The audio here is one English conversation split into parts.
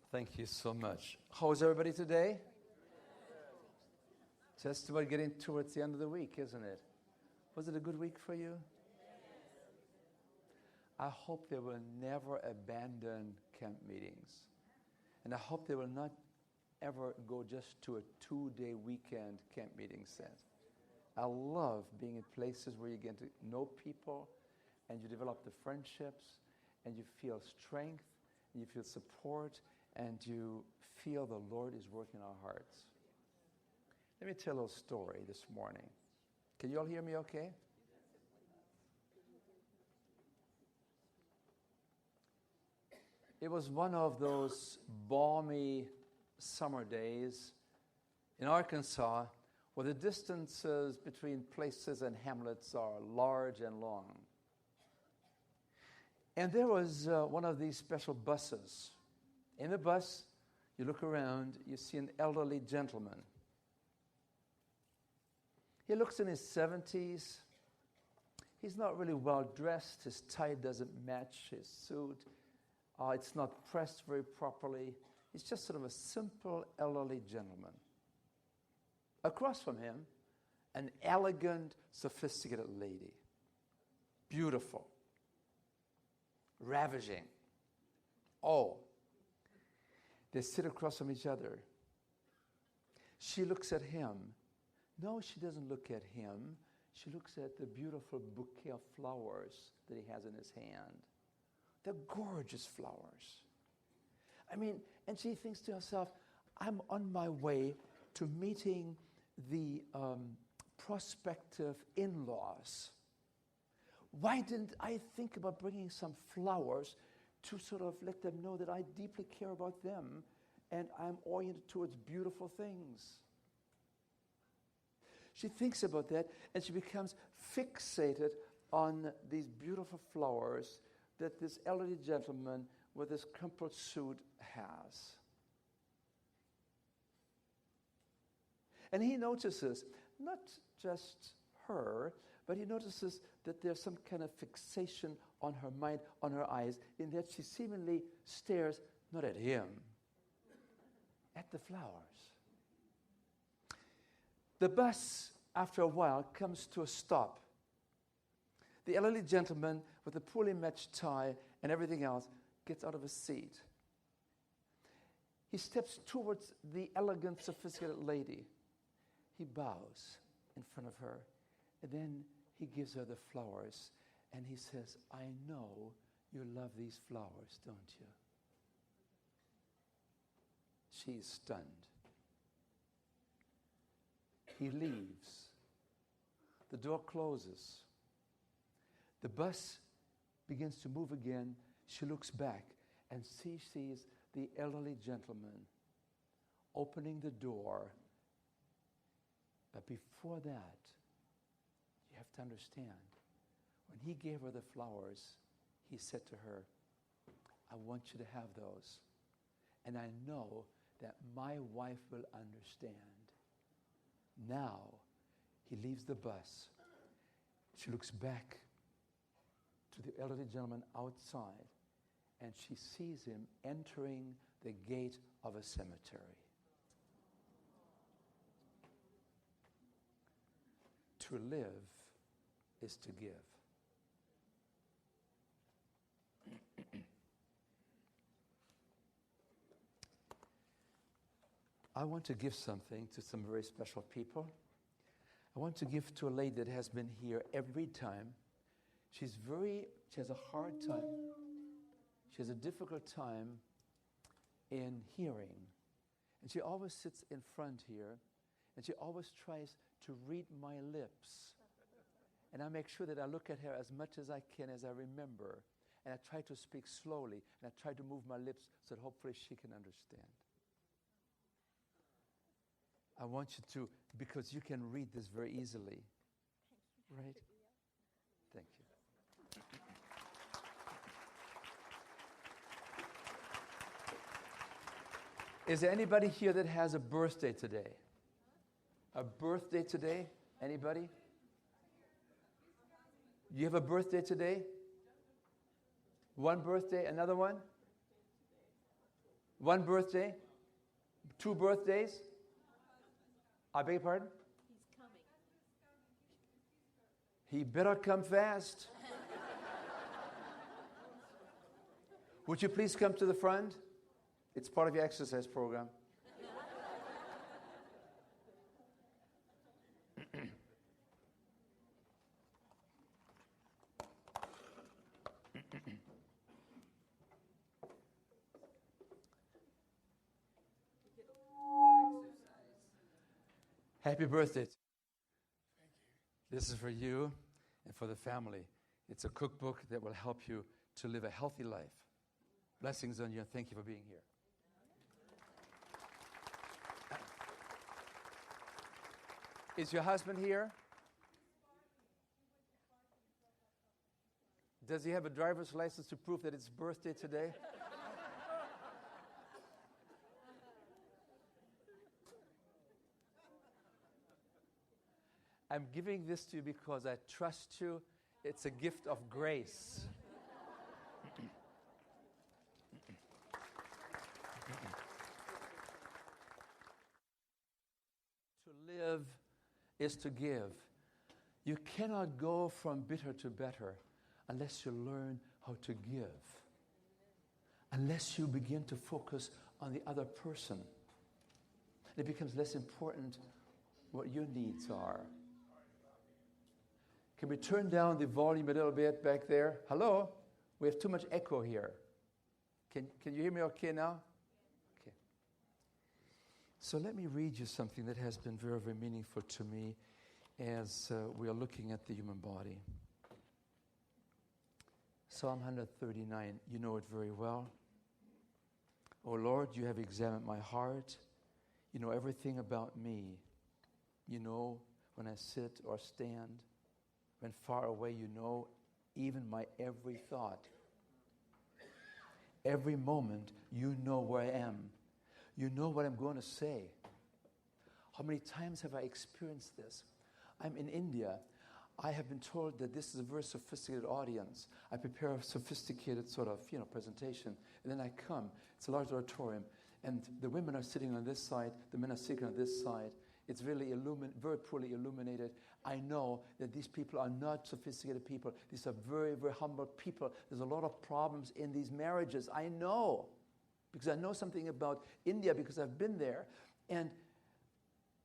Thank you so much. How is everybody today? Just about getting towards the end of the week, isn't it? Was it a good week for you? I hope they will never abandon camp meetings. And I hope they will not ever go just to a 2-day weekend camp meeting set. I love being in places where you get to know people and you develop the friendships and you feel strength and you feel support and you feel the Lord is working in our hearts. Let me tell a little story this morning. Can you all hear me okay? It was one of those balmy summer days in Arkansas where the distances between places and hamlets are large and long. And there was one of these special buses. In the bus, you look around, you see an elderly gentleman. He looks in his 70s. He's not really well dressed. His tie doesn't match his suit. It's not pressed very properly. He's just sort of a simple elderly gentleman. Across from him, an elegant, sophisticated lady. Beautiful. Ravishing. Oh. They sit across from each other. She looks at him. No, she doesn't look at him. She looks at the beautiful bouquet of flowers that he has in his hand. They're gorgeous flowers. I mean, and she thinks to herself, I'm on my way to meeting the prospective in-laws. Why didn't I think about bringing some flowers to sort of let them know that I deeply care about them and I'm oriented towards beautiful things? She thinks about that and she becomes fixated on these beautiful flowers that this elderly gentleman with this crumpled suit has. And he notices not just her, but he notices that there's some kind of fixation on her mind, on her eyes, in that she seemingly stares not at him, at the flowers. The bus, after a while, comes to a stop. The elderly gentleman with the poorly matched tie and everything else gets out of his seat. He steps towards the elegant, sophisticated lady. He bows in front of her, and then he gives her the flowers, and he says, I know you love these flowers, don't you? She's stunned. He leaves. The door closes. The bus begins to move again. She looks back, and she sees the elderly gentleman opening the door. But before that, you have to understand, when he gave her the flowers, he said to her, I want you to have those. And I know that my wife will understand. Now, he leaves the bus. She looks back to the elderly gentleman outside, and she sees him entering the gate of a cemetery. To live is to give. I want to give something to some very special people. I want to give to a lady that has been here every time. She has a hard time. She has a difficult time in hearing. And she always sits in front here, and she always tries to read my lips. And I make sure that I look at her as much as I can as I remember. And I try to speak slowly, and I try to move my lips so that hopefully she can understand. I want you to, because you can read this very easily. Right? Thank you. Is there anybody here that has a birthday today? A birthday today? Anybody? You have a birthday today? One birthday, another one? One birthday? 2 birthdays? I beg your pardon? He's coming. He better come fast. Would you please come to the front? It's part of your exercise program. Happy birthday. Thank you. This is for you and for the family. It's a cookbook that will help you to live a healthy life. Blessings on you, and thank you for being here. Is your husband here? Does he have a driver's license to prove that it's birthday today? I'm giving this to you because I trust you. It's a gift of grace. To live is to give. You cannot go from bitter to better unless you learn how to give. Unless you begin to focus on the other person. It becomes less important what your needs are. Can we turn down the volume a little bit back there? Hello? We have too much echo here. Can you hear me okay now? Okay. So let me read you something that has been very, very meaningful to me as we are looking at the human body. Psalm 139, you know it very well. Oh Lord, you have examined my heart. You know everything about me. You know when I sit or stand. When far away, you know even my every thought. Every moment, you know where I am. You know what I'm going to say. How many times have I experienced this? I'm in India. I have been told that this is a very sophisticated audience. I prepare a sophisticated sort of, presentation, and then I come. It's a large auditorium, and the women are sitting on this side, the men are sitting on this side. It's really very poorly illuminated. I know that these people are not sophisticated people. These are very, very humble people. There's a lot of problems in these marriages. I know, because I know something about India, because I've been there. And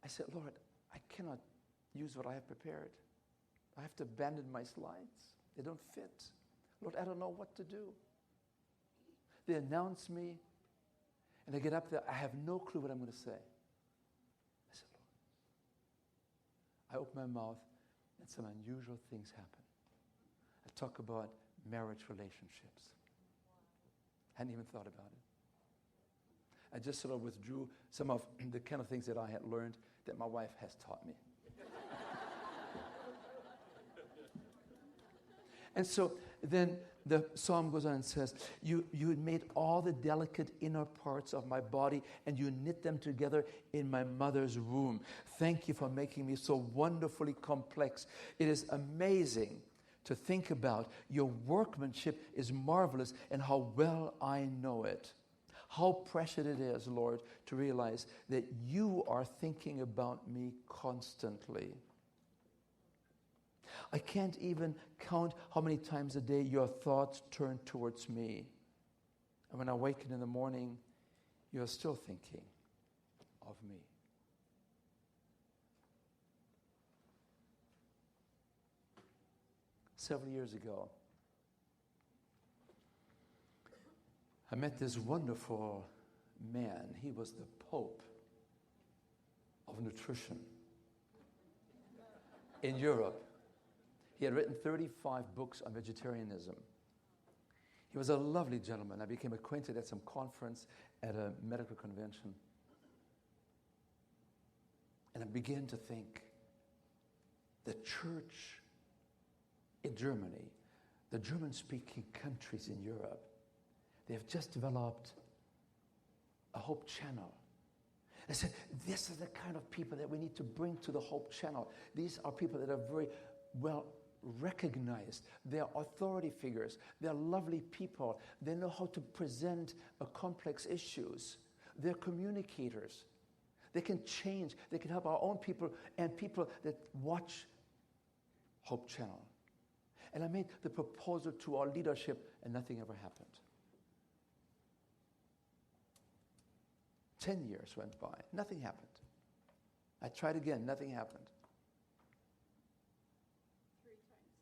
I said, Lord, I cannot use what I have prepared. I have to abandon my slides. They don't fit. Lord, I don't know what to do. They announce me, and I get up there. I have no clue what I'm going to say. I open my mouth, and some unusual things happen. I talk about marriage relationships. Hadn't even thought about it. I just sort of withdrew some of the kind of things that I had learned that my wife has taught me. And so then the psalm goes on and says, you made all the delicate inner parts of my body, and you knit them together in my mother's womb. Thank you for making me so wonderfully complex. It is amazing to think about. Your workmanship is marvelous, and how well I know it. How precious it is, Lord, to realize that you are thinking about me constantly. I can't even count how many times a day your thoughts turn towards me. And when I waken in the morning, you're still thinking of me. Several years ago, I met this wonderful man. He was the Pope of nutrition in Europe. He had written 35 books on vegetarianism. He was a lovely gentleman. I became acquainted at some conference at a medical convention. And I began to think, the church in Germany, the German-speaking countries in Europe, they have just developed a Hope Channel. I said, this is the kind of people that we need to bring to the Hope Channel. These are people that are very well recognized. They're authority figures. They're lovely people. They know how to present complex issues. They're communicators. They can change. They can help our own people and people that watch Hope Channel. And I made the proposal to our leadership, and nothing ever happened. 10 years went by. Nothing happened. I tried again. Nothing happened. 3 times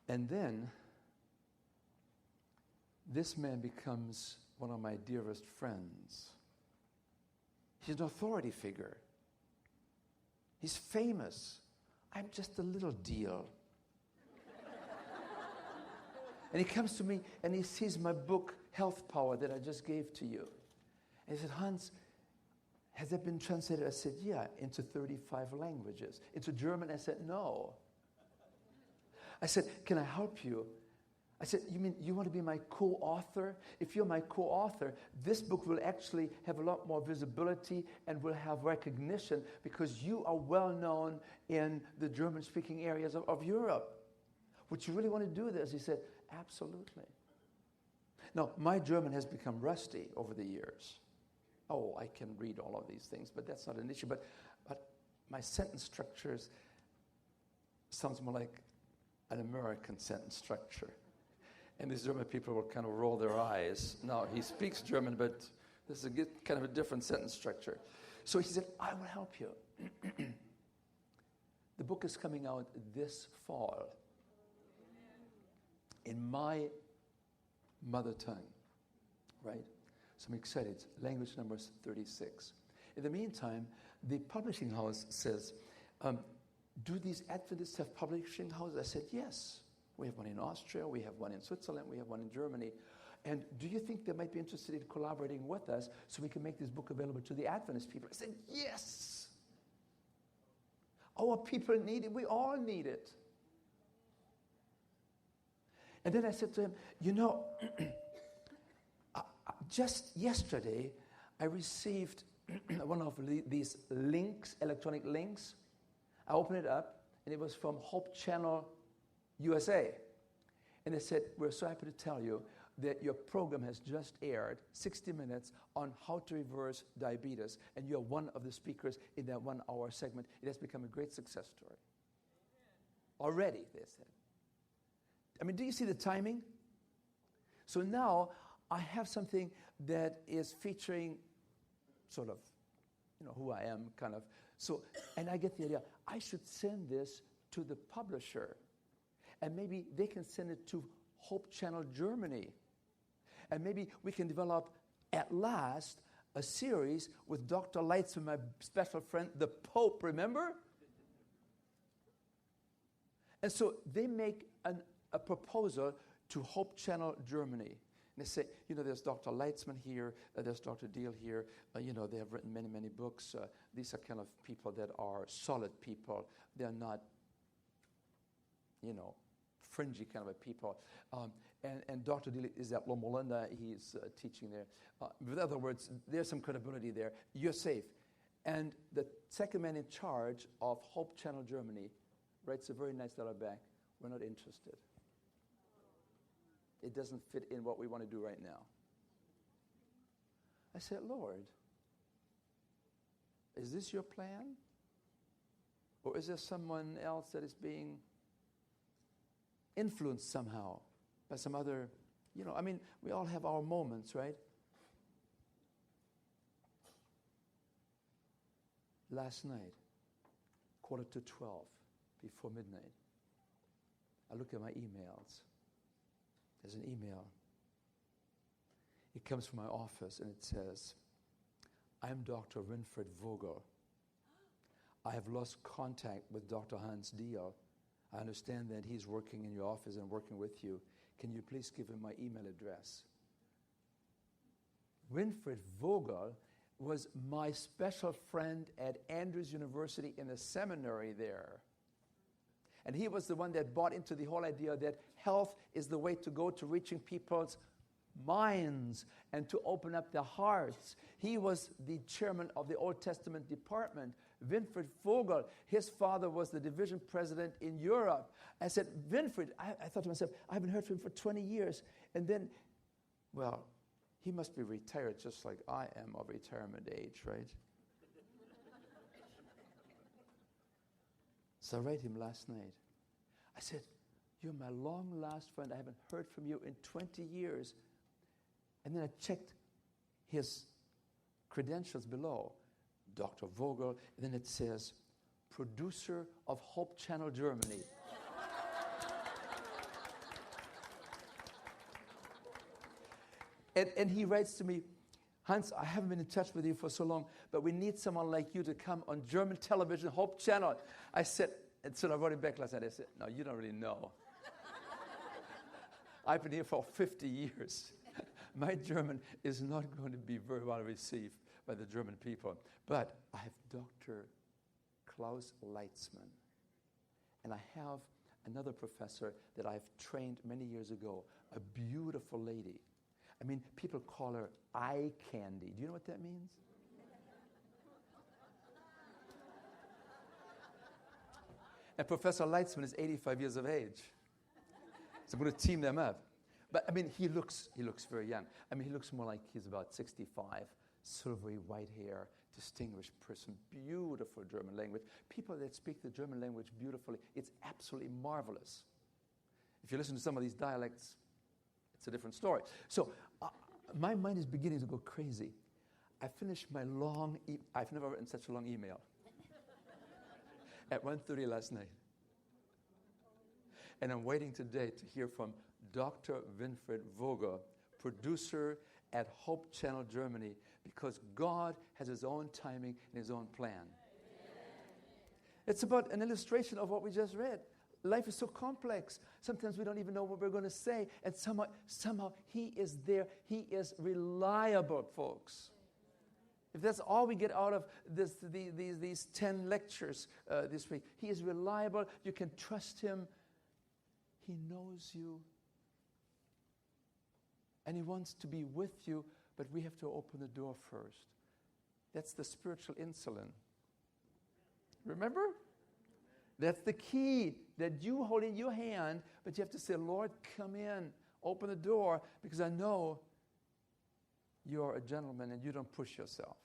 an hour. And then this man becomes one of my dearest friends. He's an authority figure. He's famous. I'm just a little Diehl. And he comes to me and he sees my book, Health Power, that I just gave to you. And he said, Hans, has that been translated? I said, yeah, into 35 languages. Into German? I said, no. I said, can I help you? I said, you mean you want to be my co-author? If you're my co-author, this book will actually have a lot more visibility and will have recognition because you are well known in the German-speaking areas of Europe. Would you really want to do this? He said, absolutely. Now, my German has become rusty over the years. Oh, I can read all of these things, but that's not an issue. But my sentence structures sounds more like an American sentence structure. And these German people will kind of roll their eyes. Now, he speaks German, but this is kind of a different sentence structure. So he said, I will help you. The book is coming out this fall in my mother tongue, right? So I'm excited. It's language number 36. In the meantime, the publishing house says, do these Adventists have publishing houses? I said, yes. We have one in Austria, we have one in Switzerland, we have one in Germany. And do you think they might be interested in collaborating with us so we can make this book available to the Adventist people? I said, yes. Our people need it. We all need it. And then I said to him, you know, just yesterday, I received one of these links, electronic links. I opened it up, and it was from Hope Channel USA. And they said, we're so happy to tell you that your program has just aired 60 minutes on how to reverse diabetes, and you're one of the speakers in that 1-hour segment. It has become a great success story. Already, they said. I mean, do you see the timing? So now I have something that is featuring sort of, you know, who I am, kind of. So, and I get the idea, I should send this to the publisher. And maybe they can send it to Hope Channel Germany. And maybe we can develop, at last, a series with Dr. Leitzman, my special friend, the Pope, remember? And so they make a proposal to Hope Channel Germany. And they say, you know, there's Dr. Leitzman here, there's Dr. Diehl here. You know, they have written many, many books. These are kind of people that are solid people. They're not, you know, fringy kind of a people. And Dr. Diehl is at Loma Linda. He's teaching there. In other words, there's some credibility there. You're safe. And the second man in charge of Hope Channel Germany writes a very nice letter back. We're not interested. It doesn't fit in what we want to do right now. I said, Lord, is this your plan? Or is there someone else that is being influenced somehow by some other, you know, I mean, we all have our moments, right? Last night, 11:45, before midnight, I look at my emails. There's an email. It comes from my office and it says, I'm Dr. Winfried Vogel. I have lost contact with Dr. Hans Diehl. I understand that he's working in your office and working with you. Can you please give him my email address? Winfried Vogel was my special friend at Andrews University in the seminary there. And he was the one that bought into the whole idea that health is the way to go to reaching people's minds and to open up their hearts. He was the chairman of the Old Testament department Winfried Vogel, his father was the division president in Europe. I said, Winfried, I thought to myself, I haven't heard from him for 20 years. And then, well, he must be retired just like I am of retirement age, right? So I read him last night. I said, you're my long-lost friend. I haven't heard from you in 20 years. And then I checked his credentials below. Dr. Vogel, and then it says, producer of Hope Channel Germany. and he writes to me, Hans, I haven't been in touch with you for so long, but we need someone like you to come on German television, Hope Channel. I said, and so I wrote him back last night. I said, no, you don't really know. I've been here for 50 years. My German is not going to be very well received by the German people. But I have Dr. Klaus Leitzman. And I have another professor that I've trained many years ago, a beautiful lady. I mean, people call her eye candy. Do you know what that means? And Professor Leitzman is 85 years of age. So I'm going to team them up. But, I mean, he looks very young. I mean, he looks more like he's about 65, silvery white hair, distinguished person, beautiful German language. People that speak the German language beautifully, it's absolutely marvelous. If you listen to some of these dialects, it's a different story. So my mind is beginning to go crazy. I finished my long, I've never written such a long email, at 1:30 last night. And I'm waiting today to hear from Dr. Winfried Vogel, producer at Hope Channel Germany, because God has his own timing and his own plan. Amen. It's about an illustration of what we just read. Life is so complex. Sometimes we don't even know what we're going to say. And somehow he is there. He is reliable, folks. If that's all we get out of these 10 lectures this week, he is reliable. You can trust him. He knows you. And he wants to be with you, but we have to open the door first. That's the spiritual insulin. Remember? That's the key that you hold in your hand, but you have to say, Lord, come in, open the door, because I know you are a gentleman and you don't push yourself.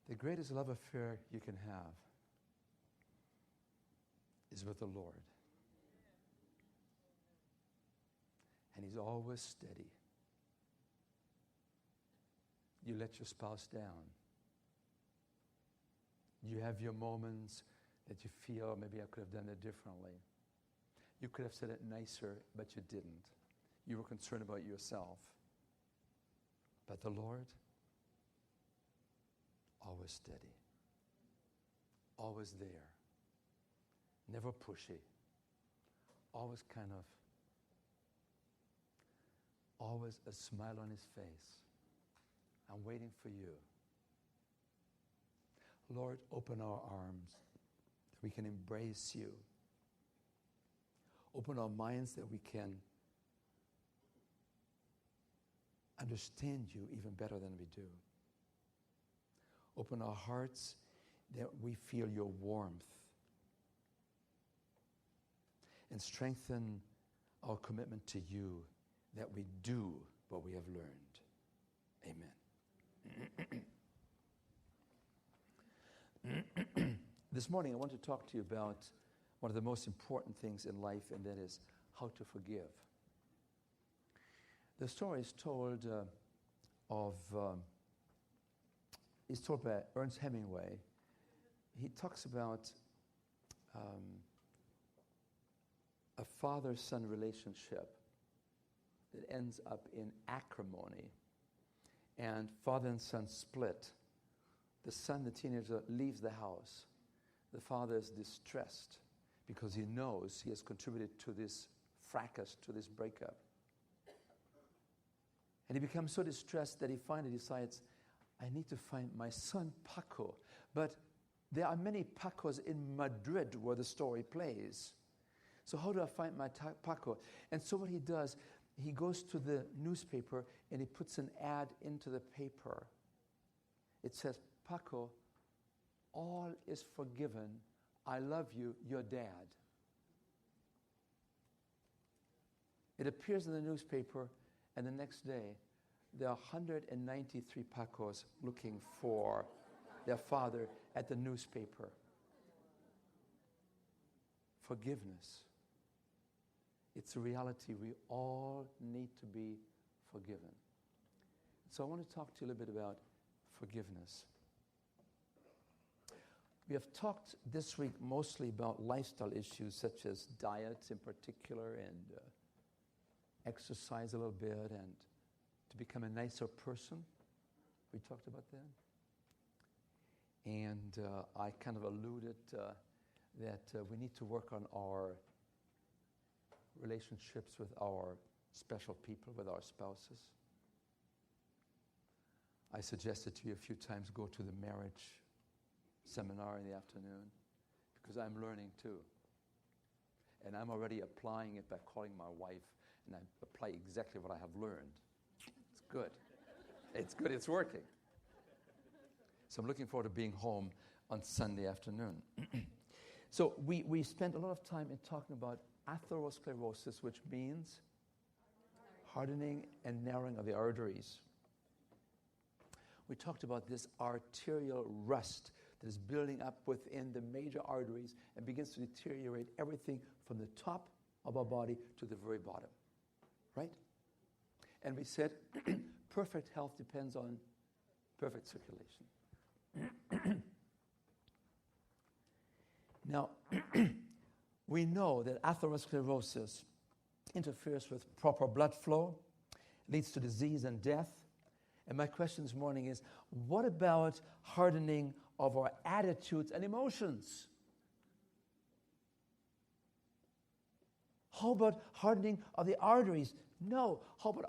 The greatest love affair you can have is with the Lord. And he's always steady. You let your spouse down. You have your moments that you feel, maybe I could have done it differently. You could have said it nicer, but you didn't. You were concerned about yourself. But the Lord, always steady, always there, never pushy, always always a smile on his face. I'm waiting for you. Lord, open our arms that we can embrace you. Open our minds that we can understand you even better than we do. Open our hearts that we feel your warmth. And strengthen our commitment to you, that we do what we have learned. Amen. This morning I want to talk to you about one of the most important things in life, and that is how to forgive. The story is told is told by Ernest Hemingway. He talks about a father-son relationship that ends up in acrimony. And father and son split. The son, the teenager, leaves the house. The father is distressed because he knows he has contributed to this fracas, to this breakup. And he becomes so distressed that he finally decides, I need to find my son Paco. But there are many Pacos in Madrid where the story plays. So how do I find my Paco? And so what he does, he goes to the newspaper and he puts an ad into the paper. It says, Paco, all is forgiven. I love you, your dad. It appears in the newspaper, and the next day, there are 193 Pacos looking for their father at the newspaper. Forgiveness. It's a reality. We all need to be forgiven. So I want to talk to you a little bit about forgiveness. We have talked this week mostly about lifestyle issues such as diet in particular and exercise a little bit and to become a nicer person. We talked about that. And I kind of alluded that we need to work on our relationships with our special people, with our spouses. I suggested to you a few times go to the marriage seminar in the afternoon because I'm learning too. And I'm already applying it by calling my wife, and I apply exactly what I have learned. It's good. It's good. It's working. So I'm looking forward to being home on Sunday afternoon. So we spent a lot of time in talking about atherosclerosis, which means hardening and narrowing of the arteries. We talked about this arterial rust that is building up within the major arteries and begins to deteriorate everything from the top of our body to the very bottom. Right? And we said perfect health depends on perfect circulation. Now, we know that atherosclerosis interferes with proper blood flow, leads to disease and death. And my question this morning is, what about hardening of our attitudes and emotions? How about hardening of the arteries? No. How about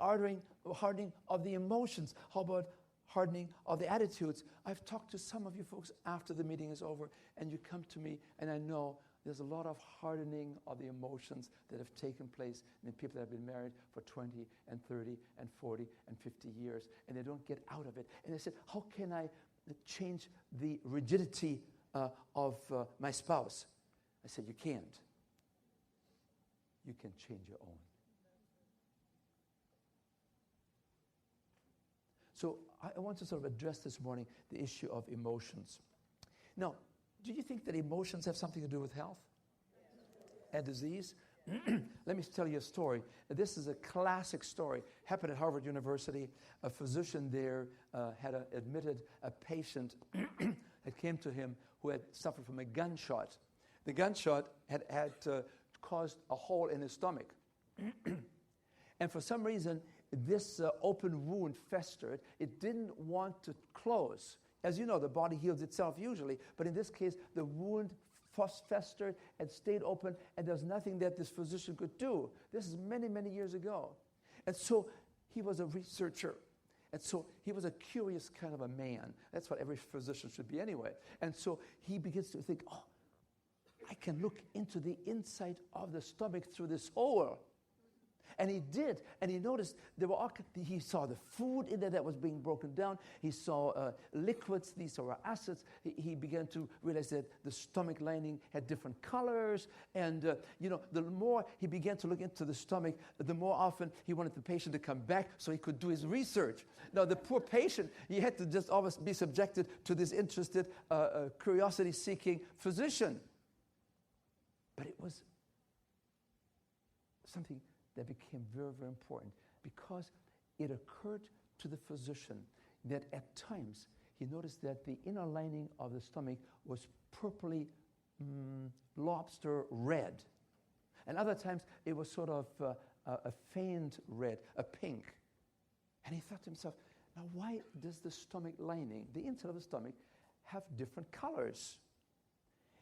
hardening of the emotions? How about hardening of the attitudes? I've talked to some of you folks after the meeting is over, and you come to me, and I know there's a lot of hardening of the emotions that have taken place in people that have been married for 20 and 30 and 40 and 50 years, and they don't get out of it. And they said, how can I change the rigidity of my spouse? I said, you can't. You can change your own. So I want to sort of address this morning the issue of emotions. Now, do you think that emotions have something to do with health and disease? Let me tell you a story. This is a classic story. Happened at Harvard University. A physician there had admitted a patient that came to him who had suffered from a gunshot. The gunshot had caused a hole in his stomach. And for some reason, this open wound festered. It didn't want to close. As you know, the body heals itself usually, but in this case, the wound festered and stayed open, and there's nothing that this physician could do. This is many, many years ago. And so he was a researcher. And so he was a curious kind of a man. That's what every physician should be anyway. And so he begins to think, oh, I can look into the inside of the stomach through this hole. And he did, and he noticed there were he saw the food in there that was being broken down. He saw liquids, these were acids. He began to realize that the stomach lining had different colors. And, the more he began to look into the stomach, the more often he wanted the patient to come back so he could do his research. Now, the poor patient, he had to just always be subjected to this interested, curiosity-seeking physician. But it was something that became very, very important because it occurred to the physician that at times he noticed that the inner lining of the stomach was purpley lobster red. And other times it was sort of a faint red, a pink. And he thought to himself, now why does the stomach lining, the inside of the stomach, have different colors?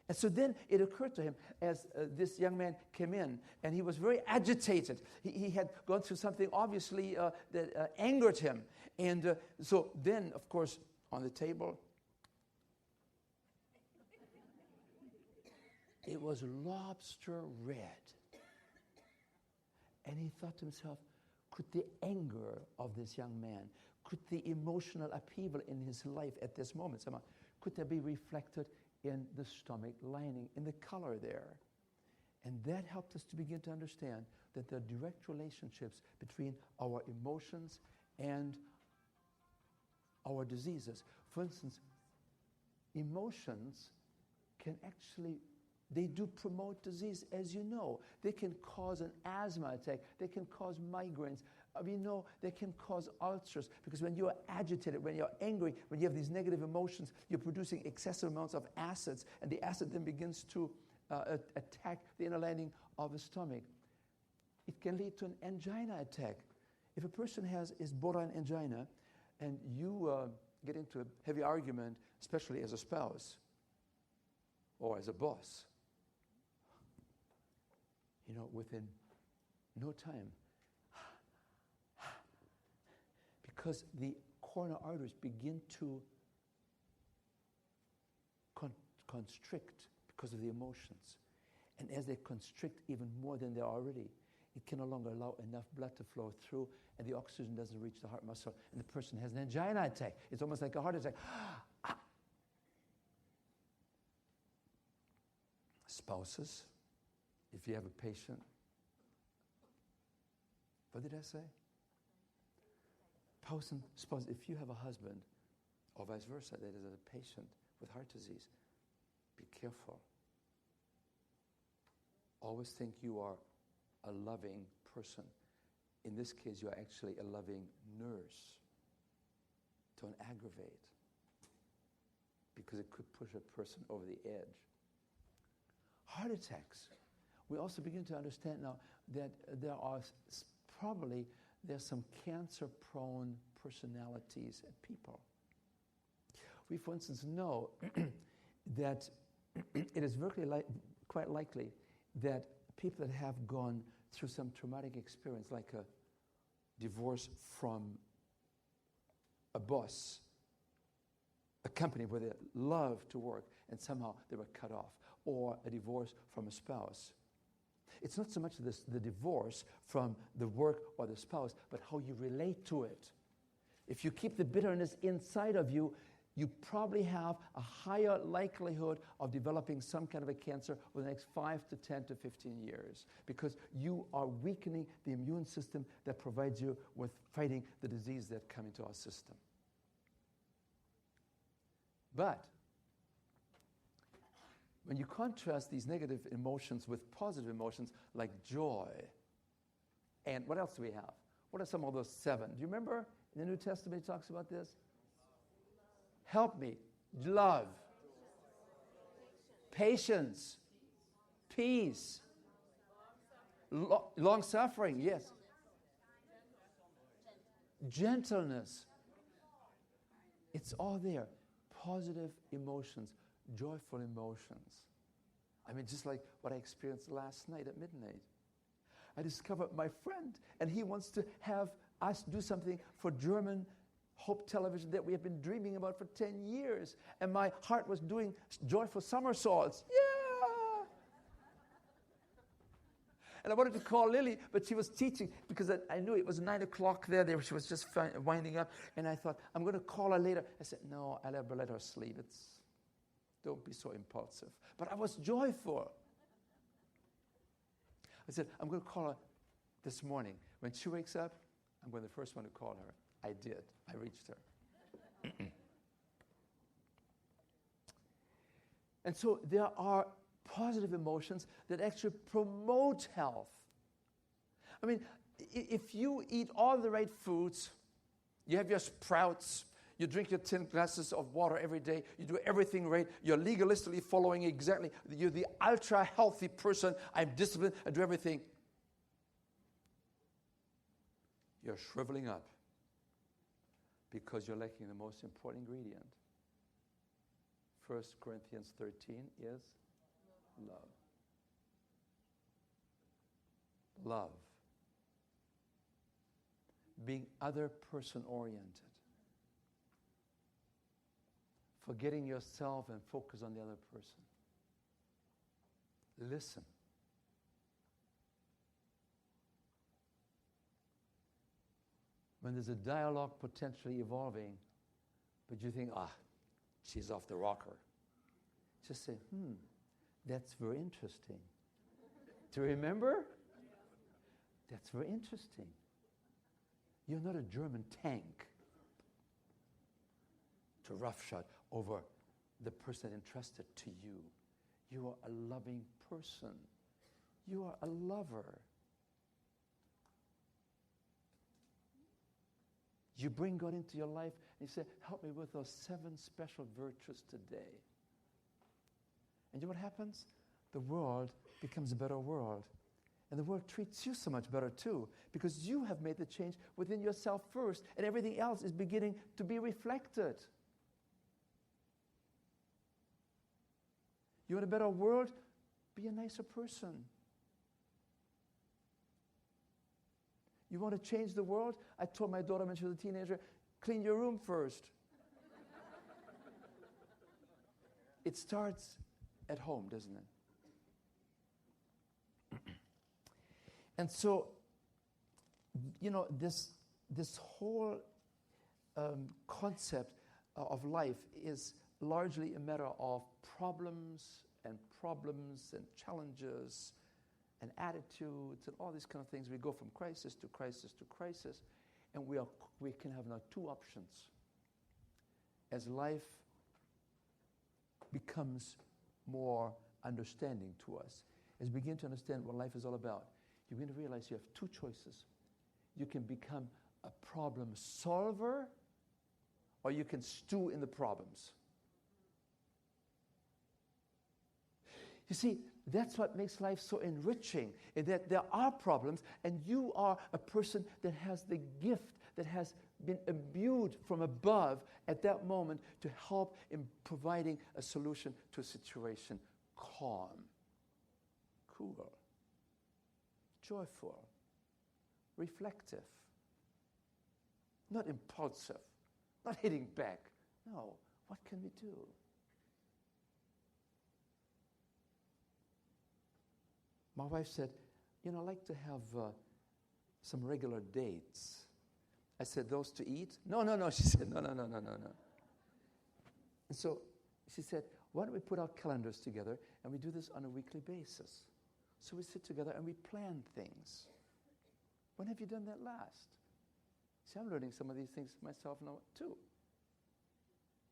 And so then it occurred to him as this young man came in, and he was very agitated. He had gone through something obviously that angered him. And so then, of course, on the table, it was lobster red. And he thought to himself, could the anger of this young man, could the emotional upheaval in his life at this moment, somehow, could that be reflected in the stomach lining, in the color there? And that helped us to begin to understand that there are direct relationships between our emotions and our diseases. For instance, emotions can actually, they do promote disease, as you know. They can cause an asthma attack. They can cause migraines. We know they can cause ulcers, because when you are agitated, when you're angry, when you have these negative emotions, you're producing excessive amounts of acids, and the acid then begins to attack the inner lining of the stomach. It can lead to an angina attack. If a person is borderline angina, and you get into a heavy argument, especially as a spouse or as a boss, within no time, because the coronary arteries begin to constrict because of the emotions. And as they constrict even more than they are already, it can no longer allow enough blood to flow through, and the oxygen doesn't reach the heart muscle, and the person has an angina attack. It's almost like a heart attack. Spouses, if you have a patient, what did I say? Spouse, if you have a husband, or vice versa, that is a patient with heart disease, be careful. Always think you are a loving person. In this case, you are actually a loving nurse. Don't aggravate, because it could push a person over the edge. Heart attacks. We also begin to understand now that there's some cancer-prone personalities and people. We, for instance, know that it is quite likely that people that have gone through some traumatic experience, like a divorce from a boss, a company where they love to work, and somehow they were cut off, or a divorce from a spouse. It's not so much the divorce from the work or the spouse, but how you relate to it. If you keep the bitterness inside of you, you probably have a higher likelihood of developing some kind of a cancer over the next 5 to 10 to 15 years, because you are weakening the immune system that provides you with fighting the disease that come into our system. But when you contrast these negative emotions with positive emotions like joy, and what else do we have? What are some of those 7? Do you remember in the New Testament it talks about this? Help me. Love. Patience. Peace. Long suffering, yes. Gentleness. It's all there. Positive emotions. Joyful emotions. I mean, just like what I experienced last night at midnight. I discovered my friend, and he wants to have us do something for German Hope Television that we have been dreaming about for 10 years. And my heart was doing joyful somersaults. Yeah! And I wanted to call Lily, but she was teaching, because I knew it was 9 o'clock there. She was just winding up. And I thought, I'm going to call her later. I said, no, I'll never let her sleep. Don't be so impulsive. But I was joyful. I said, I'm going to call her this morning. When she wakes up, I'm going to be the first one to call her. I did. I reached her. And so there are positive emotions that actually promote health. I mean, if you eat all the right foods, you have your sprouts, you drink your 10 glasses of water every day, you do everything right, you're legalistically following exactly, you're the ultra-healthy person, I'm disciplined, I do everything. You're shriveling up because you're lacking the most important ingredient. 1 Corinthians 13 is love. Love. Being other person oriented. Forgetting yourself and focus on the other person. Listen. when there's a dialogue potentially evolving, but you think, she's off the rocker. Just say, that's very interesting. Do you remember? That's very interesting. You're not a German tank to roughshod over the person entrusted to you. You are a loving person. You are a lover. You bring God into your life and you say, help me with those 7 special virtues today. And you know what happens? The world becomes a better world. And the world treats you so much better too, because you have made the change within yourself first, and everything else is beginning to be reflected. You want a better world? Be a nicer person. You want to change the world? I told my daughter when she was a teenager, clean your room first. It starts at home, doesn't it? And so, this whole concept of life is largely a matter of problems and challenges and attitudes and all these kind of things. We go from crisis to crisis to crisis, and we can have now 2 options. As life becomes more understanding to us, as we begin to understand what life is all about, you're going to realize you have 2 choices. You can become a problem solver, or you can stew in the problems. You see, that's what makes life so enriching, in that there are problems, and you are a person that has the gift, that has been imbued from above at that moment to help in providing a solution to a situation. Calm, cool, joyful, reflective, not impulsive, not hitting back. No, what can we do? My wife said, I'd like to have some regular dates. I said, those to eat? No. She said, no. And so she said, why don't we put our calendars together and we do this on a weekly basis? So we sit together and we plan things. When have you done that last? See, I'm learning some of these things myself now too.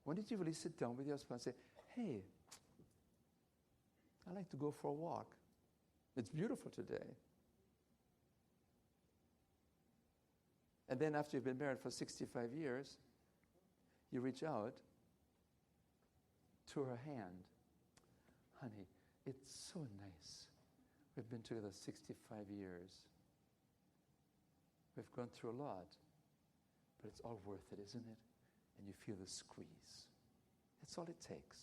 When did you really sit down with your spouse and say, hey, I'd like to go for a walk. It's beautiful today. And then after you've been married for 65 years, you reach out to her hand. Honey, it's so nice. We've been together 65 years. We've gone through a lot, but it's all worth it, isn't it? And you feel the squeeze. That's all it takes.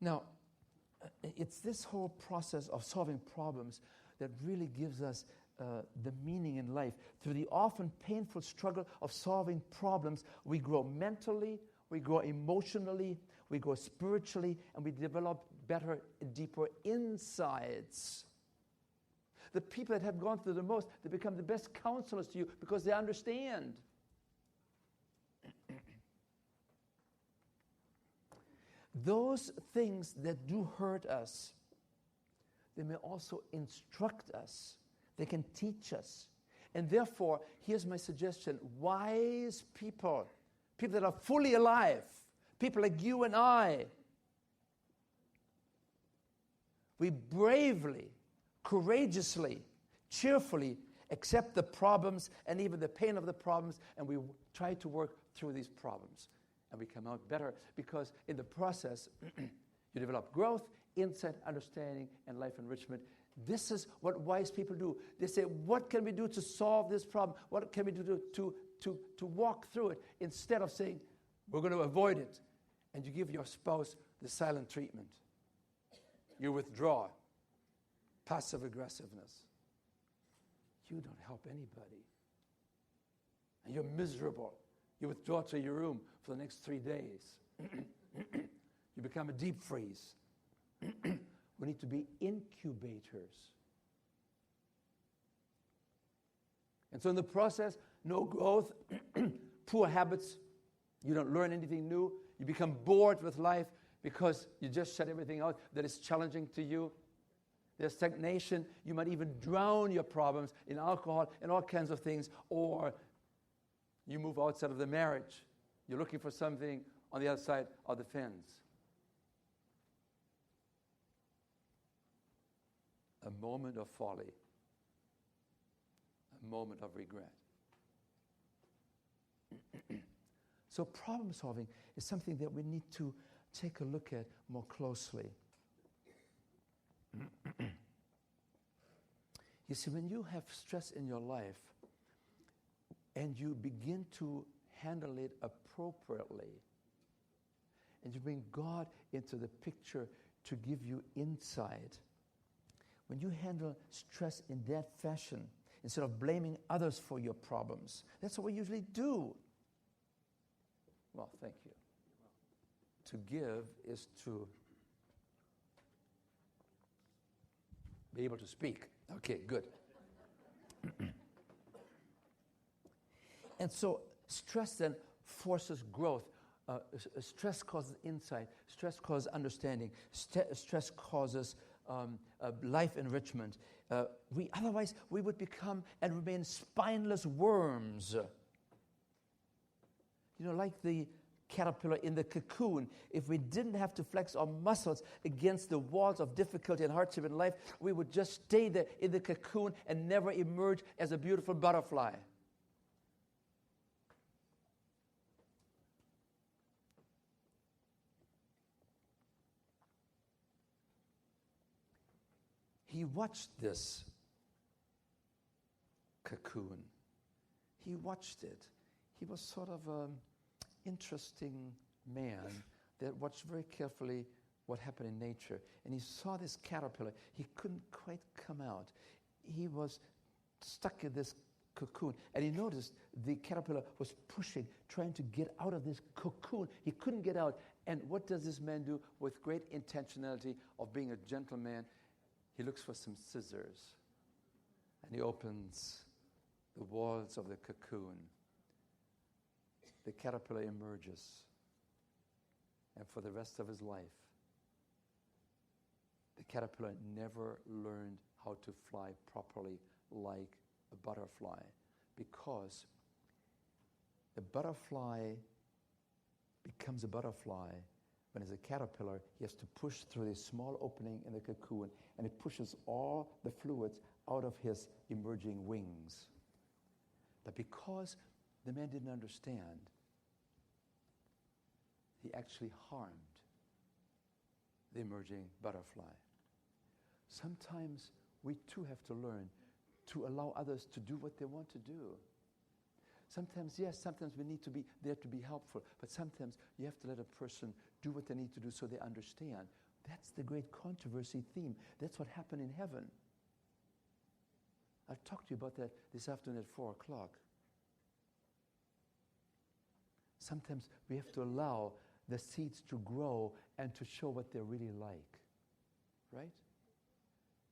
Now, it's this whole process of solving problems that really gives us the meaning in life. Through the often painful struggle of solving problems, we grow mentally, we grow emotionally, we grow spiritually, and we develop better, deeper insights. The people that have gone through the most, they become the best counselors to you because they understand. Those things that do hurt us, they may also instruct us. They can teach us. And therefore, here's my suggestion. Wise people, people that are fully alive, people like you and I, we bravely, courageously, cheerfully accept the problems and even the pain of the problems, and we try to work through these problems. And we come out better because in the process, you develop growth, insight, understanding, and life enrichment. This is what wise people do. They say, what can we do to solve this problem? What can we do to walk through it? Instead of saying, we're going to avoid it. And you give your spouse the silent treatment. You withdraw. Passive aggressiveness. You don't help anybody. And you're miserable. You withdraw to your room for the next 3 days. You become a deep freeze. We need to be incubators. And so in the process, no growth, poor habits, you don't learn anything new, you become bored with life because you just shut everything out that is challenging to you. There's stagnation. You might even drown your problems in alcohol and all kinds of things, or you move outside of the marriage. You're looking for something on the other side of the fence. A moment of folly. A moment of regret. So problem solving is something that we need to take a look at more closely. You see, when you have stress in your life and you begin to handle it appropriately, and you bring God into the picture to give you insight, when you handle stress in that fashion, instead of blaming others for your problems, that's what we usually do. Well, thank you. To give is to be able to speak. Okay, good. And so stress then forces growth. Stress causes insight. Stress causes understanding. Stress causes life enrichment. Otherwise, we would become and remain spineless worms. You know, like the caterpillar in the cocoon. If we didn't have to flex our muscles against the walls of difficulty and hardship in life, we would just stay there in the cocoon and never emerge as a beautiful butterfly. He watched this cocoon. He watched it. He was sort of an interesting man that watched very carefully what happened in nature. And he saw this caterpillar. He couldn't quite come out. He was stuck in this cocoon. And he noticed the caterpillar was pushing, trying to get out of this cocoon. He couldn't get out. And what does this man do with great intentionality of being a gentleman? He looks for some scissors. And he opens the walls of the cocoon. The caterpillar emerges, and for the rest of his life, the caterpillar never learned how to fly properly like a butterfly, because the butterfly becomes a butterfly when, as a caterpillar, he has to push through this small opening in the cocoon, and it pushes all the fluids out of his emerging wings. But because the man didn't understand, he actually harmed the emerging butterfly. Sometimes we too have to learn to allow others to do what they want to do. Sometimes, yes, sometimes we need to be there to be helpful, but sometimes you have to let a person do what they need to do so they understand. That's the great controversy theme. That's what happened in heaven. I'll talk to you about that this afternoon at 4 o'clock. Sometimes we have to allow the seeds to grow and to show what they're really like, right?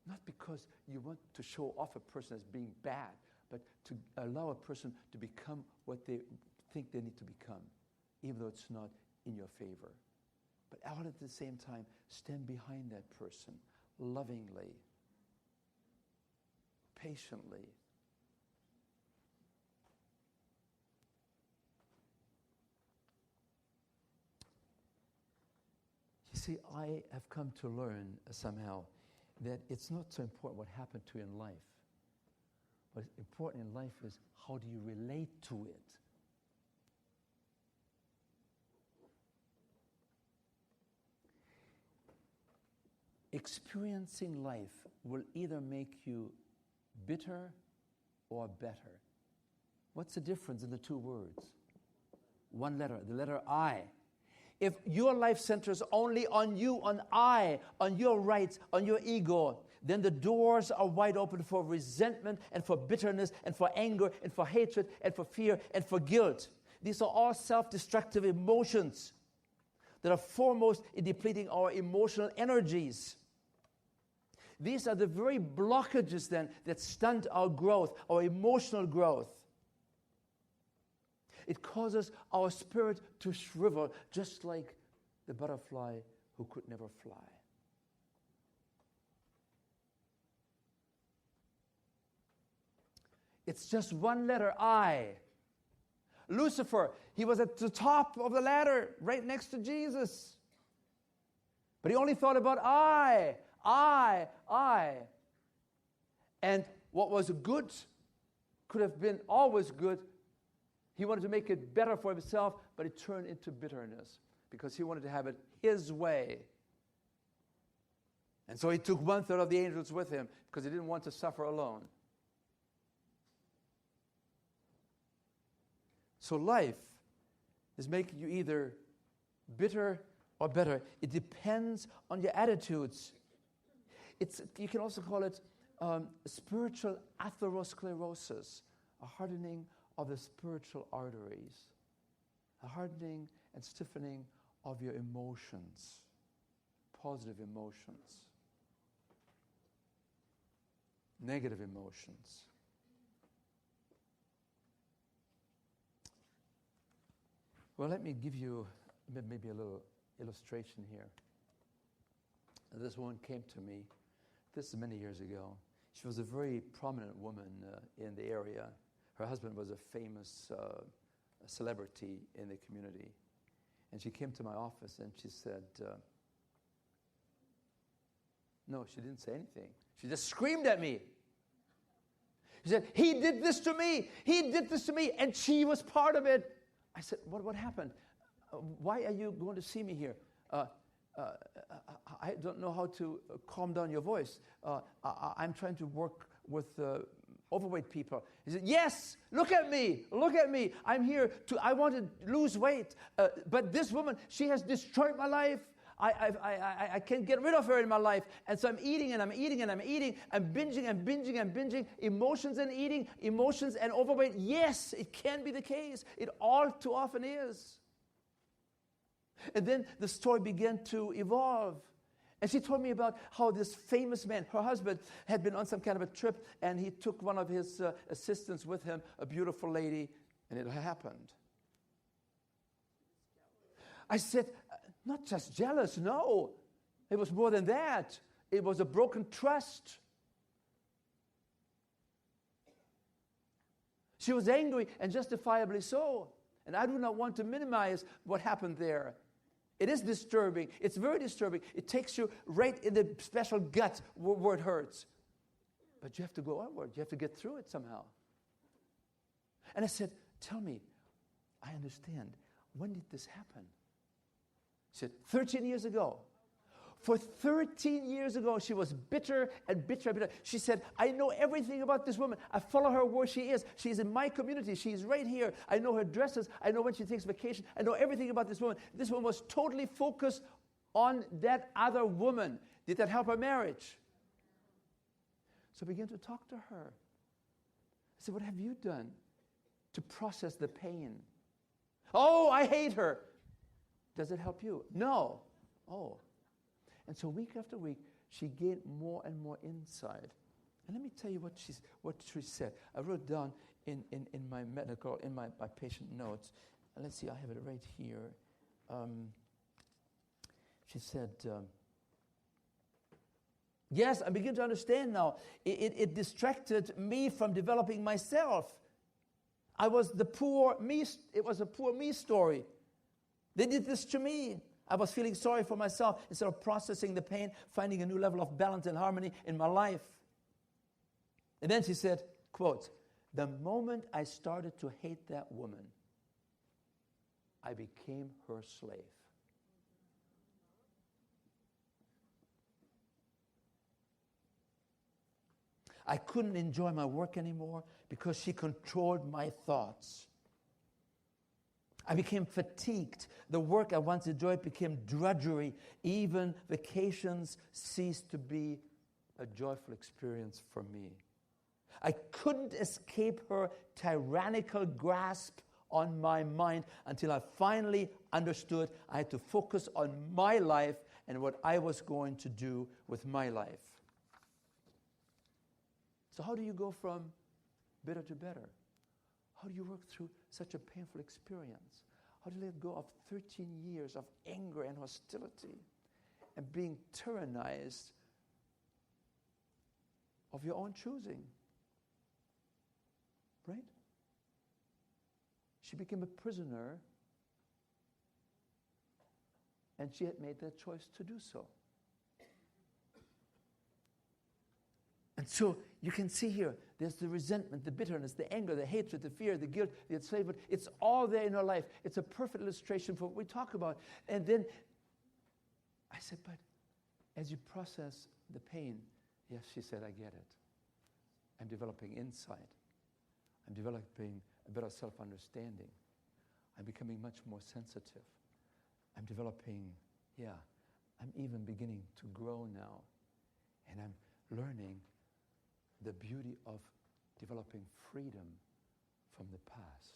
Not because you want to show off a person as being bad, but to allow a person to become what they think they need to become, even though it's not in your favor. But all at the same time, stand behind that person lovingly, patiently. You see, I have come to learn somehow that it's not so important what happened to you in life. What's important in life is, how do you relate to it? Experiencing life will either make you bitter or better. What's the difference in the two words? One letter, the letter I. If your life centers only on you, on I, on your rights, on your ego, then the doors are wide open for resentment and for bitterness and for anger and for hatred and for fear and for guilt. These are all self-destructive emotions that are foremost in depleting our emotional energies. These are the very blockages then that stunt our growth, our emotional growth. It causes our spirit to shrivel, just like the butterfly who could never fly. It's just one letter, I. Lucifer, he was at the top of the ladder, right next to Jesus. But he only thought about I. And what was good could have been always good. He wanted to make it better for himself, but it turned into bitterness because he wanted to have it his way. And so he took 1/3 of the angels with him because he didn't want to suffer alone. So life is making you either bitter or better. It depends on your attitudes. You can also call it spiritual atherosclerosis, a hardening of the spiritual arteries, a hardening and stiffening of your emotions, positive emotions, negative emotions. Well, let me give you maybe a little illustration here. This woman came to me, this is many years ago. She was a very prominent woman in the area. Her husband was a famous celebrity in the community. And she came to my office and she said, no, she didn't say anything. She just screamed at me. She said, he did this to me. He did this to me. And she was part of it. I said, what happened? Why are you going to see me here? I don't know how to calm down your voice. I'm trying to work with overweight people. He said, yes, look at me. I'm here I want to lose weight. But this woman, she has destroyed my life. I can't get rid of her in my life. And so I'm eating. I'm binging. Emotions and eating, emotions and overweight. Yes, it can be the case. It all too often is. And then the story began to evolve. And she told me about how this famous man, her husband, had been on some kind of a trip, and he took one of his assistants with him, a beautiful lady, and it happened. I said, not just jealous, no. It was more than that. It was a broken trust. She was angry, and justifiably so. And I do not want to minimize what happened there. It is disturbing. It's very disturbing. It takes you right in the special gut where it hurts. But you have to go onward. You have to get through it somehow. And I said, tell me, I understand. When did this happen? She said, 13 years ago. For 13 years ago, she was bitter and bitter and bitter. She said, I know everything about this woman. I follow her where she is. She's in my community. She's right here. I know her dresses. I know when she takes vacation. I know everything about this woman. This woman was totally focused on that other woman. Did that help her marriage? So I began to talk to her. I said, what have you done to process the pain? Oh, I hate her. Does it help you? No. Oh. And so week after week, she gained more and more insight. And let me tell you what she said. I wrote down in my my patient notes. And let's see, I have it right here. She said, yes, I begin to understand now. It distracted me from developing myself. I was the poor me. It was a poor me story. They did this to me. I was feeling sorry for myself instead of processing the pain, finding a new level of balance and harmony in my life. And then she said, quote, the moment I started to hate that woman, I became her slave. I couldn't enjoy my work anymore because she controlled my thoughts. I became fatigued. The work I once enjoyed became drudgery. Even vacations ceased to be a joyful experience for me. I couldn't escape her tyrannical grasp on my mind until I finally understood I had to focus on my life and what I was going to do with my life. So how do you go from bitter to better? How do you work through such a painful experience? How do you let go of 13 years of anger and hostility and being tyrannized of your own choosing? Right? She became a prisoner, and she had made that choice to do so. And so you can see here, there's the resentment, the bitterness, the anger, the hatred, the fear, the guilt, the enslavement. It's all there in her life. It's a perfect illustration for what we talk about. And then I said, but as you process the pain, yes, she said, I get it. I'm developing insight. I'm developing a better self-understanding. I'm becoming much more sensitive. I'm developing, I'm even beginning to grow now. And I'm learning the beauty of developing freedom from the past.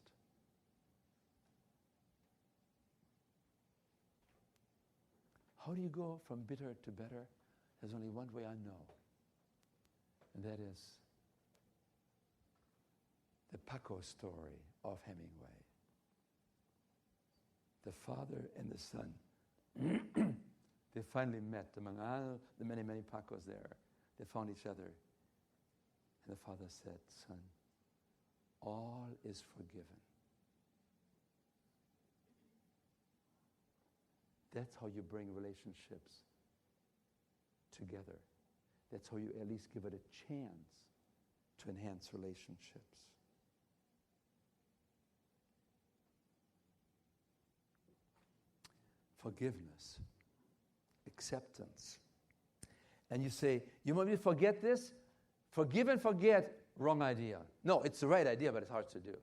How do you go from bitter to better? There's only one way I know, and that is the Paco story of Hemingway. The father and the son. They finally met among all the many, many Pacos there. They found each other. And the father said, son, all is forgiven. That's how you bring relationships together. That's how you at least give it a chance to enhance relationships. Forgiveness, acceptance. And you say, you want me to forget this? Forgive and forget, wrong idea. No, it's the right idea, but it's hard to do.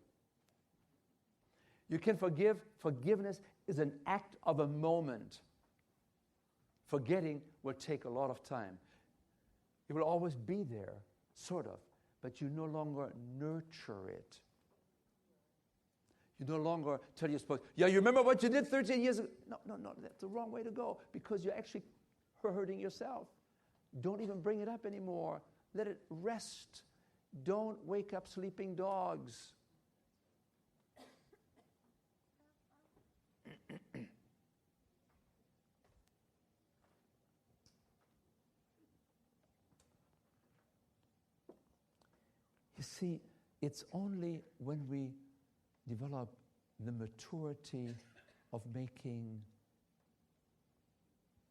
You can forgive. Forgiveness is an act of a moment. Forgetting will take a lot of time. It will always be there, sort of, but you no longer nurture it. You no longer tell your spouse, you remember what you did 13 years ago? No, that's the wrong way to go, because you're actually hurting yourself. Don't even bring it up anymore. Let it rest. Don't wake up sleeping dogs. You see, it's only when we develop the maturity of making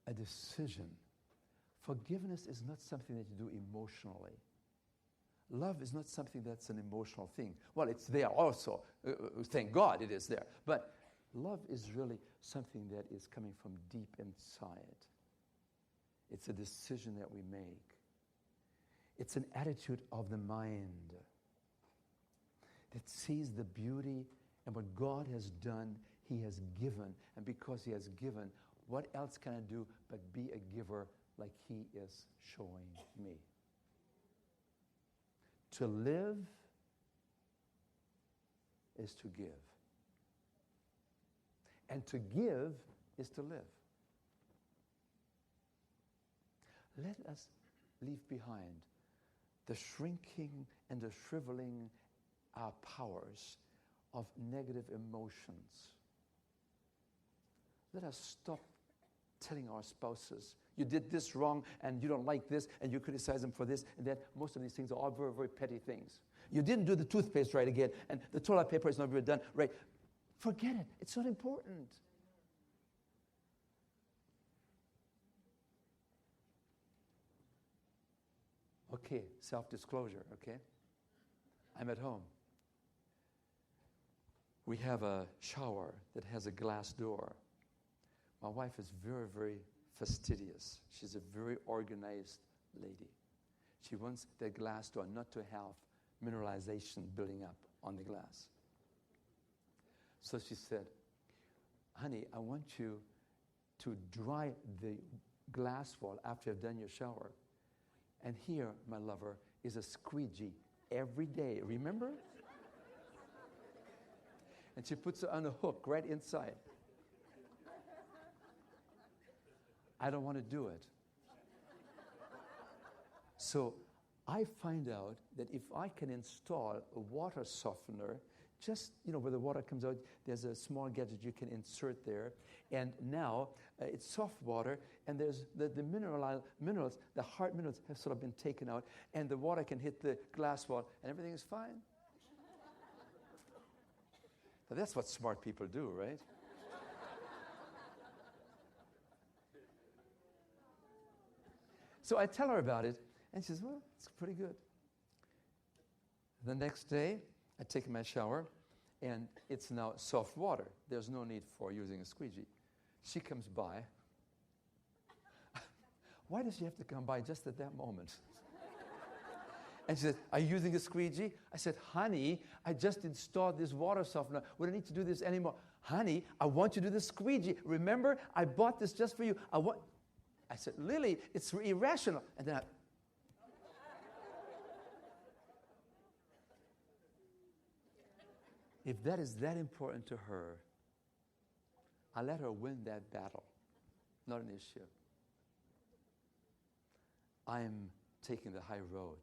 a decision. Forgiveness is not something that you do emotionally. Love is not something that's an emotional thing. Well, it's there also. Thank God it is there. But love is really something that is coming from deep inside. It's a decision that we make. It's an attitude of the mind that sees the beauty and what God has done, He has given. And because He has given, what else can I do but be a giver like He is showing me? To live is to give. And to give is to live. Let us leave behind the shrinking and the shriveling powers of negative emotions. Let us stop telling our spouses, you did this wrong and you don't like this and you criticize them for this and that. Most of these things are all very, very petty things. You didn't do the toothpaste right again and the toilet paper is not very done right. Forget it. It's not important. Okay, self-disclosure, okay? I'm at home. We have a shower that has a glass door. My wife is very, very fastidious. She's a very organized lady. She wants the glass door not to have mineralization building up on the glass. So she said, honey, I want you to dry the glass wall after you've done your shower. And here, my lover, is a squeegee every day. Remember? And she puts it on a hook right inside. I don't want to do it. So I find out that if I can install a water softener, just, where the water comes out, there's a small gadget you can insert there. And now it's soft water, and there's the minerals, the hard minerals have sort of been taken out, and the water can hit the glass wall, and everything is fine. Now that's what smart people do, right? So I tell her about it, and she says, well, it's pretty good. The next day, I take my shower, and it's now soft water. There's no need for using a squeegee. She comes by. Why does she have to come by just at that moment? And she said, are you using a squeegee? I said, honey, I just installed this water softener. We don't need to do this anymore. Honey, I want you to do the squeegee. Remember, I bought this just for you. I said, Lily, it's irrational. And then if that is that important to her, I let her win that battle. Not an issue. I'm taking the high road.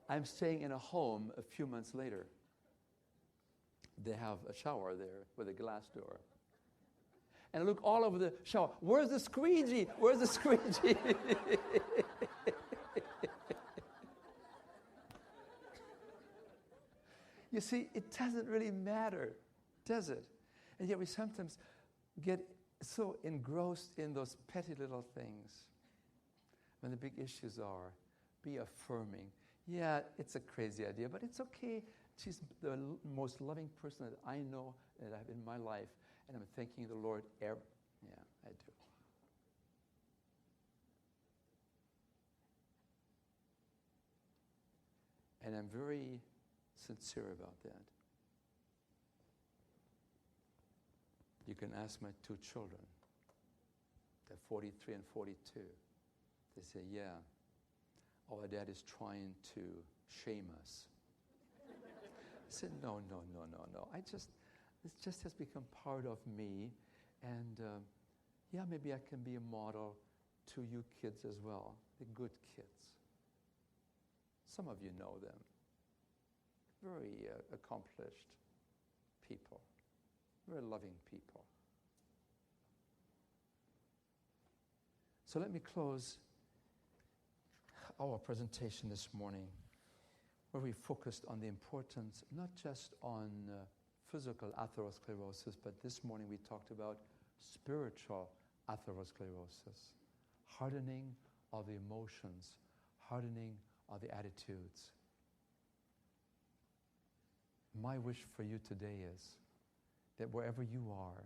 I'm staying in a home a few months later. They have a shower there with a glass door. And I look all over the shower. Where's the squeegee? Where's the squeegee? You see, it doesn't really matter, does it? And yet we sometimes get so engrossed in those petty little things when the big issues are. Be affirming. Yeah, it's a crazy idea, but it's okay. She's the most loving person that I know that I have in my life, and I'm thanking the Lord Yeah, I do. And I'm very sincere about that. You can ask my two children. They're 43 and 42. They say, yeah, our dad is trying to shame us. I said, no. This just has become part of me. And maybe I can be a model to you kids as well, the good kids. Some of you know them. Very accomplished people, very loving people. So let me close our presentation this morning, where we focused on the importance, not just on physical atherosclerosis, but this morning we talked about spiritual atherosclerosis, hardening of the emotions, hardening of the attitudes. My wish for you today is that wherever you are,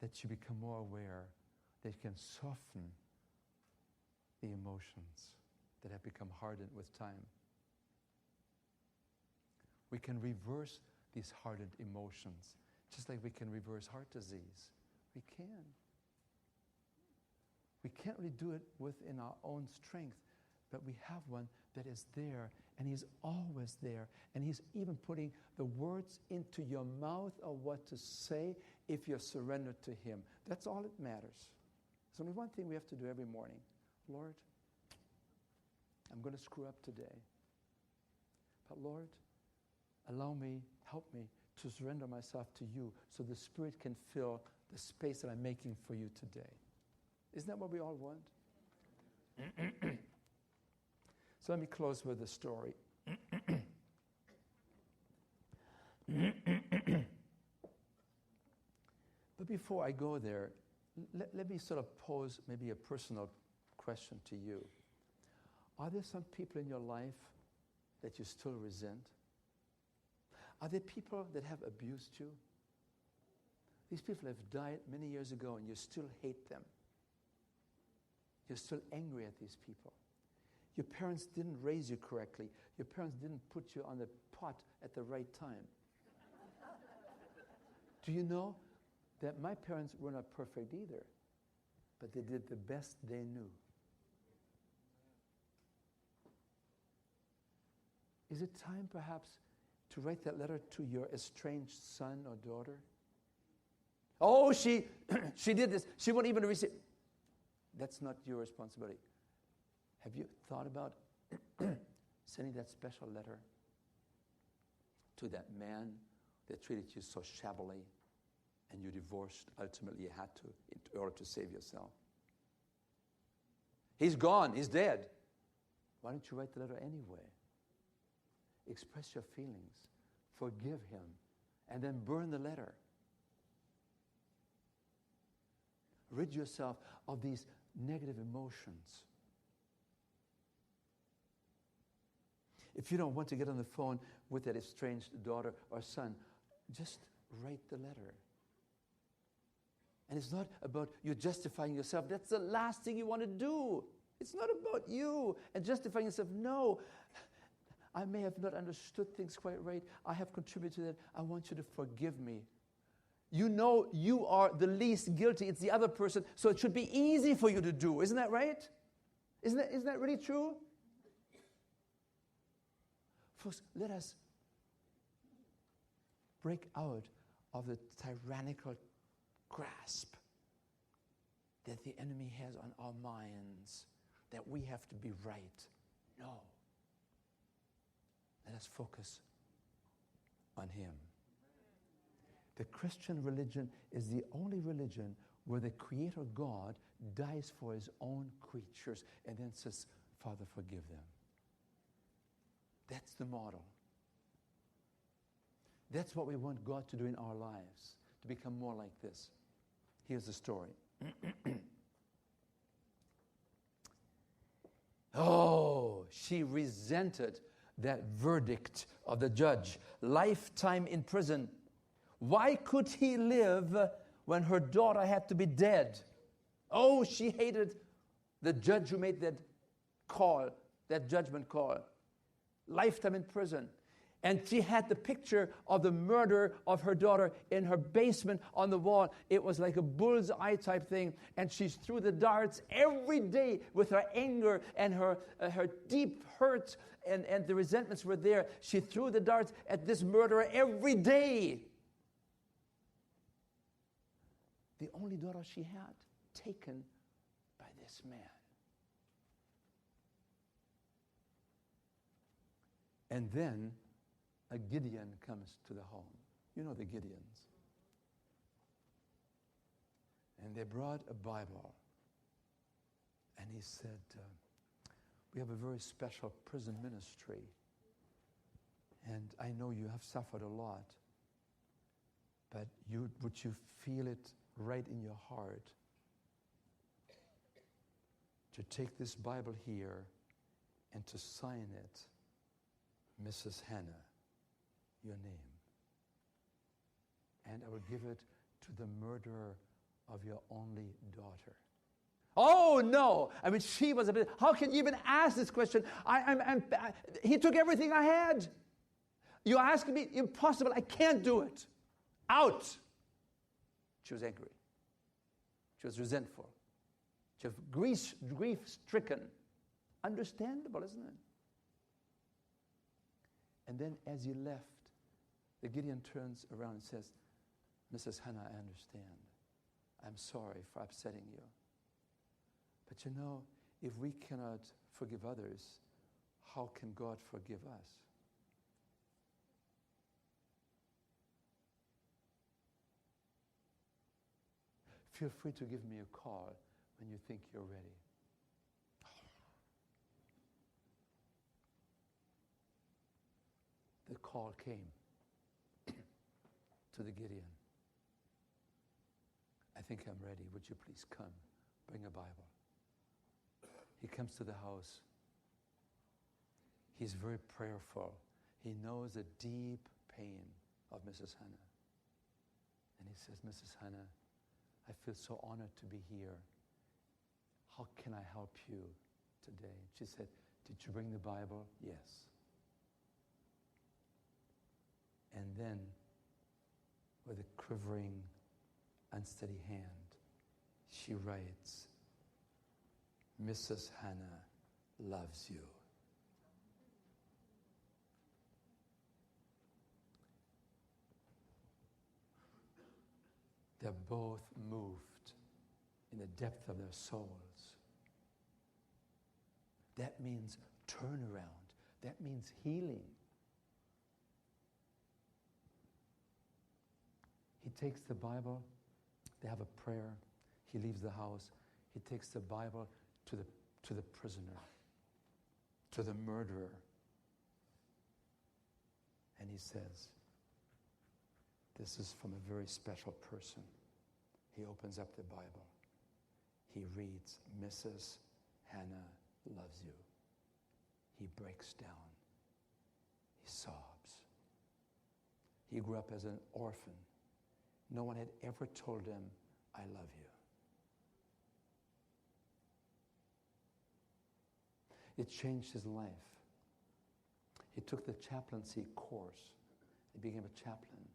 that you become more aware that you can soften the emotions that have become hardened with time. We can reverse these hardened emotions, just like we can reverse heart disease. We can. We can't really do it within our own strength, but we have one that is there, and He's always there, and He's even putting the words into your mouth of what to say if you're surrendered to Him. That's all that matters. There's only one thing we have to do every morning. Lord, I'm going to screw up today, but Lord, help me to surrender myself to You so the Spirit can fill the space that I'm making for You today. Isn't that what we all want? So let me close with a story. But before I go there, let me sort of pose maybe a personal question to you. Are there some people in your life that you still resent? Are there people that have abused you? These people have died many years ago and you still hate them. You're still angry at these people. Your parents didn't raise you correctly. Your parents didn't put you on the pot at the right time. Do you know that my parents were not perfect either, but they did the best they knew? Is it time perhaps to write that letter to your estranged son or daughter? Oh, she did this. She won't even receive. That's not your responsibility. Have you thought about sending that special letter to that man that treated you so shabbily and you divorced? Ultimately, you had to in order to save yourself. He's gone. He's dead. Why don't you write the letter anyway? Express your feelings. Forgive him. And then burn the letter. Rid yourself of these negative emotions. If you don't want to get on the phone with that estranged daughter or son, just write the letter. And it's not about you justifying yourself. That's the last thing you want to do. It's not about you and justifying yourself. No, I may have not understood things quite right. I have contributed to that. I want you to forgive me. You know you are the least guilty. It's the other person, so it should be easy for you to do. Isn't that right? Isn't that really true? Folks, let us break out of the tyrannical grasp that the enemy has on our minds, that we have to be right. No. Let us focus on him. The Christian religion is the only religion where the Creator God dies for his own creatures and then says, Father, forgive them. That's the model. That's what we want God to do in our lives, to become more like this. Here's the story. Oh, she resented that verdict of the judge. Lifetime in prison. Why could he live when her daughter had to be dead? Oh, she hated the judge who made that call, that judgment call. Lifetime in prison. And she had the picture of the murder of her daughter in her basement on the wall. It was like a bull's eye type thing. And she threw the darts every day with her anger and her deep hurt and the resentments were there. She threw the darts at this murderer every day. The only daughter she had, taken by this man. And then a Gideon comes to the home. You know the Gideons. And they brought a Bible. And he said, we have a very special prison ministry. And I know you have suffered a lot. But would you feel it right in your heart to take this Bible here and to sign it, Mrs. Hannah, your name. And I will give it to the murderer of your only daughter. Oh, no. I mean, she was a bit, how can you even ask this question? He took everything I had. You're asking me, impossible. I can't do it. Out. She was angry. She was resentful. She was grief-stricken. Understandable, isn't it? And then as he left, the Gideon turns around and says, Mrs. Hannah, I understand. I'm sorry for upsetting you. But you know, if we cannot forgive others, how can God forgive us? Feel free to give me a call when you think you're ready. The call came to the Gideon. I think I'm ready. Would you please come? Bring a Bible. He comes to the house. He's very prayerful. He knows the deep pain of Mrs. Hannah. And he says, Mrs. Hannah, I feel so honored to be here. How can I help you today? She said, did you bring the Bible? Yes. And then, with a quivering, unsteady hand, she writes, Mrs. Hannah loves you. They're both moved in the depth of their souls. That means turnaround. That means healing. He takes the Bible, they have a prayer, he leaves the house, he takes the Bible to the prisoner, to the murderer, and he says, this is from a very special person. He opens up the Bible. He reads, Mrs. Hannah loves you. He breaks down. He sobs. He grew up as an orphan. No one had ever told him, I love you. It changed his life. He took the chaplaincy course. He became a chaplain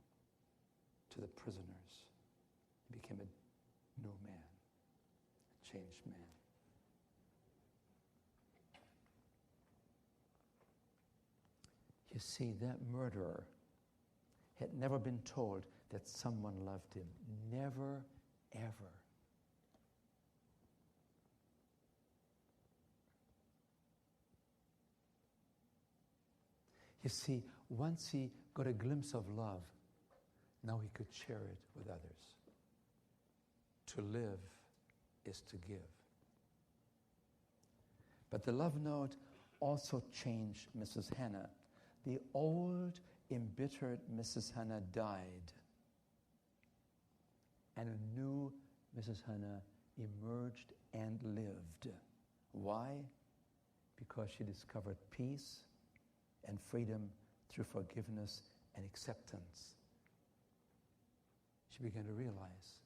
to the prisoners. He became a new man, a changed man. You see, that murderer had never been told that someone loved him. Never, ever. You see, once he got a glimpse of love, now he could share it with others. To live is to give. But the love note also changed Mrs. Hannah. The old, embittered Mrs. Hannah died, and a new Mrs. Hannah emerged and lived. Why? Because she discovered peace and freedom through forgiveness and acceptance. She began to realize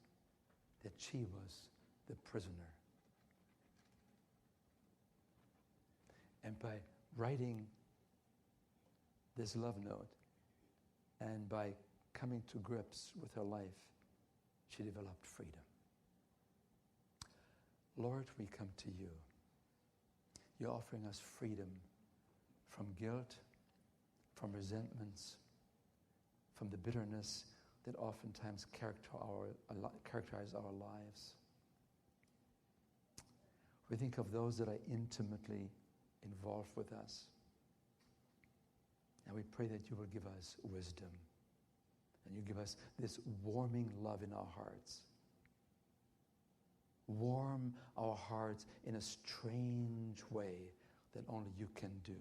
that she was the prisoner. And by writing this love note and by coming to grips with her life, she developed freedom. Lord, we come to you. You're offering us freedom from guilt, from resentments, from the bitterness that oftentimes characterize our lives. We think of those that are intimately involved with us. And we pray that you will give us wisdom and you give us this warming love in our hearts. Warm our hearts in a strange way that only you can do.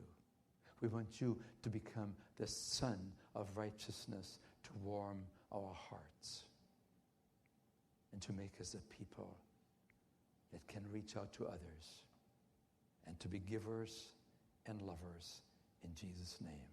We want you to become the sun of righteousness to warm our hearts and to make us a people that can reach out to others and to be givers and lovers in Jesus' name.